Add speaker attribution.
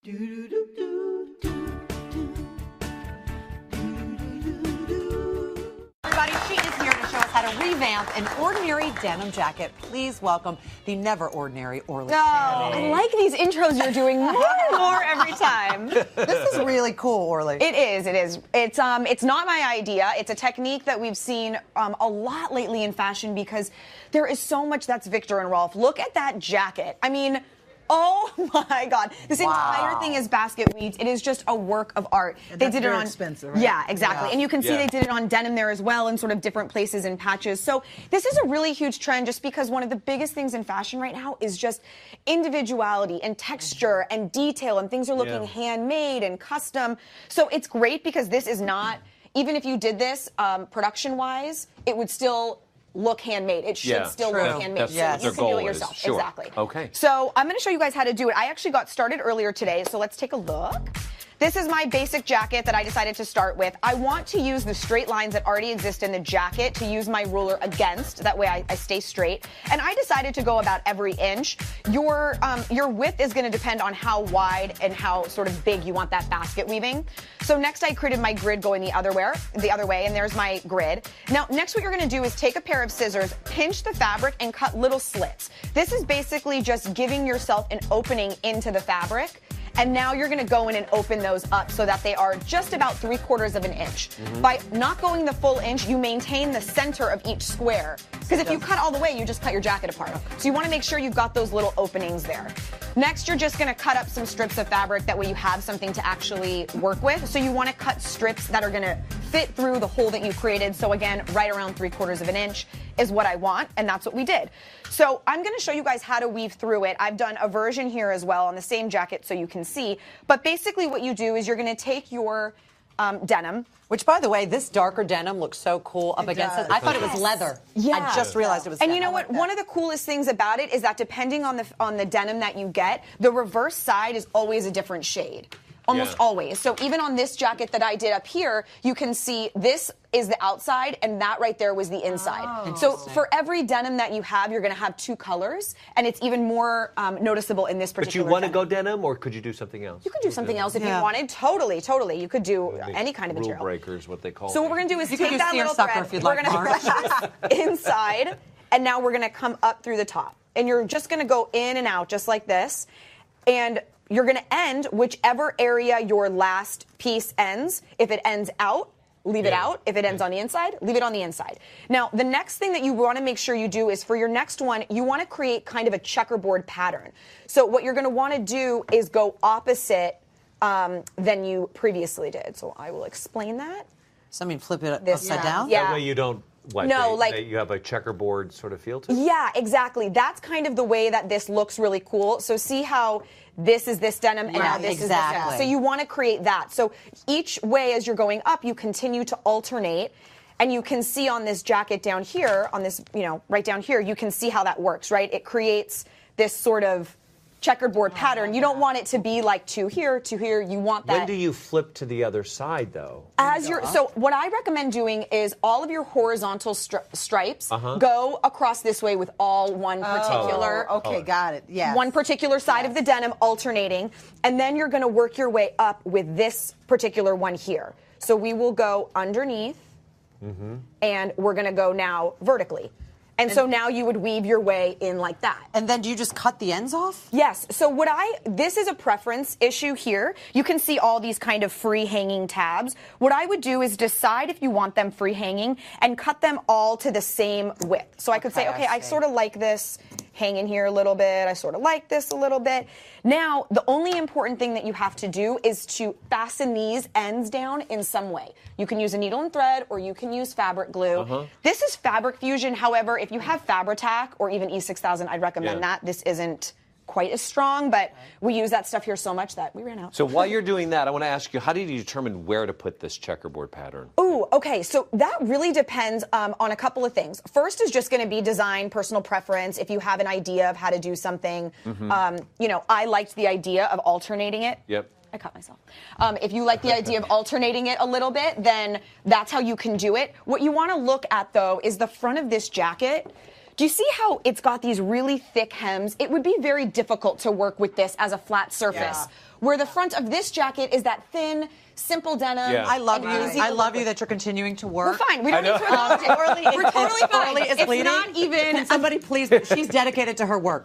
Speaker 1: Everybody, she is here to show us how to revamp an ordinary denim jacket. Please welcome the never ordinary Orly.
Speaker 2: I like these intros you're doing more and more every time.
Speaker 1: This is really cool, Orly.
Speaker 2: It is. It's not my idea. It's a technique that we've seen a lot lately in fashion because there is so much that's Victor and Rolf. Look at that jacket. I mean, oh my God! This entire thing is basket weaves. It is just a work of art.
Speaker 1: They did it on expensive, right?
Speaker 2: Yeah, exactly.
Speaker 1: Yeah.
Speaker 2: And you can see they did it on denim there as well, in sort of different places and patches. So this is a really huge trend, just because one of the biggest things in fashion right now is just individuality and texture and detail, and things are looking handmade and custom. So it's great because this is not, even if you did this production-wise, it would still look handmade. It should still look handmade.
Speaker 3: That's
Speaker 2: so you can do it
Speaker 3: is.
Speaker 2: yourself.
Speaker 3: Sure.
Speaker 2: Exactly.
Speaker 3: Okay.
Speaker 2: So I'm going to show you guys how to do it. I actually got started earlier today, so let's take a look. This is my basic jacket that I decided to start with. I want to use the straight lines that already exist in the jacket to use my ruler against. That way I stay straight. And I decided to go about every inch. Your width is going to depend on how wide and how sort of big you want that basket weaving. So next I created my grid going the other way, and there's my grid. Now, next what you're going to do is take a pair of scissors, pinch the fabric, and cut little slits. This is basically just giving yourself an opening into the fabric. And now you're going to go in and open those up so that they are just about 3/4 of an inch. By not going the full inch, you maintain the center of each square. Because if you cut all the way, you just cut your jacket apart. So you want to make sure you've got those little openings there. Next, you're just going to cut up some strips of fabric. That way you have something to actually work with. So you want to cut strips that are going to fit through the hole that you created. So again, right around 3/4 of an inch is what I want, and that's what we did. So I'm going to show you guys how to weave through it. I've done a version here as well on the same jacket so you can see. But basically what you do is you're going to take your denim.
Speaker 1: Which, by the way, this darker denim looks so cool up against it. I thought it was leather.
Speaker 2: Yeah.
Speaker 1: I just realized it was
Speaker 2: And
Speaker 1: denim.
Speaker 2: you know what? One of the coolest things about it is that depending on the denim that you get, the reverse side is always a different shade. Almost always. So even on this jacket that I did up here, you can see this is the outside and that right there was the inside. So for every denim that you have, you're going to have two colors, and it's even more noticeable in this particular
Speaker 3: But you want to go denim, or could you do something else?
Speaker 2: You could do something else if you wanted. Totally. You could do any kind of
Speaker 3: rule
Speaker 2: material.
Speaker 3: breakers, what they call
Speaker 2: So
Speaker 3: it.
Speaker 2: what we're going to do is
Speaker 1: You could
Speaker 2: take
Speaker 1: do
Speaker 2: that little
Speaker 1: seersucker
Speaker 2: thread,
Speaker 1: if you'd
Speaker 2: we're
Speaker 1: like,
Speaker 2: going to
Speaker 1: Mark.
Speaker 2: push this inside, and now we're going to come up through the top. And you're just going to go in and out just like this. And you're going to end whichever area your last piece ends. If it ends out, leave it out. If it ends on the inside, leave it on the inside. Now, the next thing that you want to make sure you do is for your next one, you want to create kind of a checkerboard pattern. So what you're going to want to do is go opposite than you previously did. So I will explain that.
Speaker 1: So I mean, flip it upside down?
Speaker 2: Yeah.
Speaker 3: That way you don't, you have a checkerboard sort of feel to it?
Speaker 2: Yeah, exactly. That's kind of the way that this looks really cool. So see how this is this denim and now this is this denim. So you want to create that. So each way as you're going up, you continue to alternate. And you can see on this jacket down here, on this, right down here, you can see how that works, right? It creates this sort of checkerboard pattern. You don't want it to be like two here. You want that.
Speaker 3: When do you flip to the other side, though?
Speaker 2: So what I recommend doing is all of your horizontal stripes go across this way with all one particular.
Speaker 1: Okay, got it. Yeah.
Speaker 2: One particular side of the denim alternating, and then you're going to work your way up with this particular one here. So we will go underneath, and we're going to go now vertically. And so now you would weave your way in like that.
Speaker 1: And then do you just cut the ends off?
Speaker 2: Yes. So this is a preference issue here. You can see all these kind of free hanging tabs. What I would do is decide if you want them free hanging and cut them all to the same width. So I could say, okay, I sort of like this hanging here a little bit. I sort of like this a little bit. Now, the only important thing that you have to do is to fasten these ends down in some way. You can use a needle and thread, or you can use fabric glue. This is Fabric Fusion. However, if you have Fabri-Tac or even E6000, I'd recommend that. This isn't quite as strong, but we use that stuff here so much that we ran out.
Speaker 3: So while you're doing that, I want to ask you, how did you determine where to put this checkerboard pattern?
Speaker 2: Ooh, okay. So that really depends on a couple of things. First is just going to be design, personal preference. If you have an idea of how to do something, I liked the idea of alternating it.
Speaker 3: Yep.
Speaker 2: I caught myself. If you like the idea of alternating it a little bit, then that's how you can do it. What you want to look at, though, is the front of this jacket. Do you see how it's got these really thick hems? It would be very difficult to work with this as a flat surface.
Speaker 1: Yeah.
Speaker 2: Where the front of this jacket is that thin, simple denim.
Speaker 3: Yeah.
Speaker 1: I love you.
Speaker 2: and easy
Speaker 1: I
Speaker 2: to
Speaker 1: love
Speaker 2: work
Speaker 1: you
Speaker 2: with.
Speaker 1: that you're continuing to work.
Speaker 2: We're fine. We don't need to acknowledge it.
Speaker 1: Orly
Speaker 2: We're totally fine.
Speaker 1: Orly is
Speaker 2: It's
Speaker 1: bleeding.
Speaker 2: not even.
Speaker 1: Can somebody please? She's dedicated to her work.